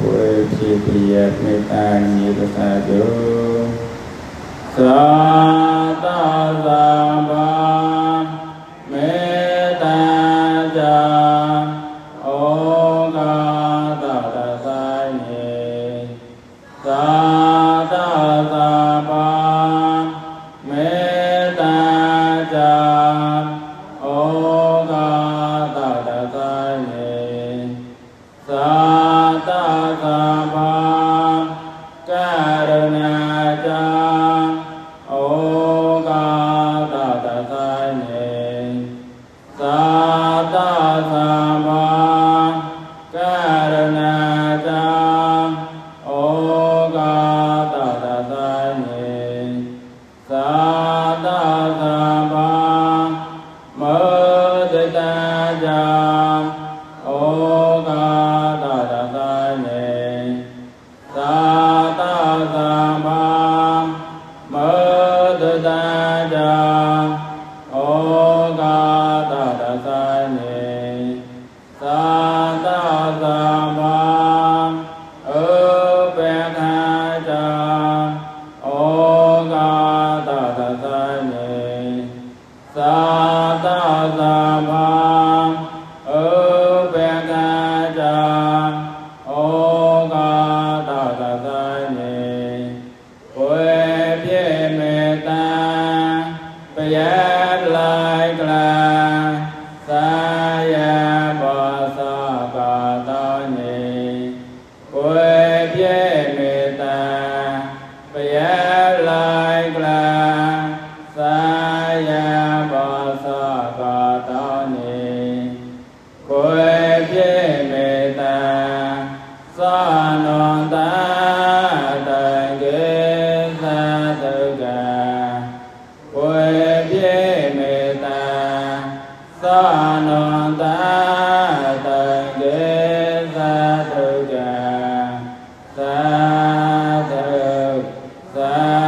Quê chi tiệt mê ta nhiệt sa chớ sa ta sa ba mê ta cha ô ca ta ta sa nhê sa ta sa ba mê ta cha ô ca ta ta sa nhê sa ta sa ba ca rơ na cha ô ca ta ta sa nhê sa ta sa ba ca rơ na cha ô ca ta ta sa nhê sa ta sa ba mơ te ta cha ô ca ta ta sa nhê sa ta sa ba mơ te ta cha ô ca ta ta sa nhê sa ta sa ba ơ pe tha cha ô ca ta ta sa nhê sa ta sa ba ơ pe tha cha ô ca ta ta sa nhê quê pye mê ta pe ya lai kla sa ya ba sa ca ta nhê quê pye mê ta pe ya lai kla sa ya ba sa ca ta nhê quê pye mê ta sa non ta ta ge sa tu ca quê pye mê ta sa non ta ta ge sa tu ca sa tu sa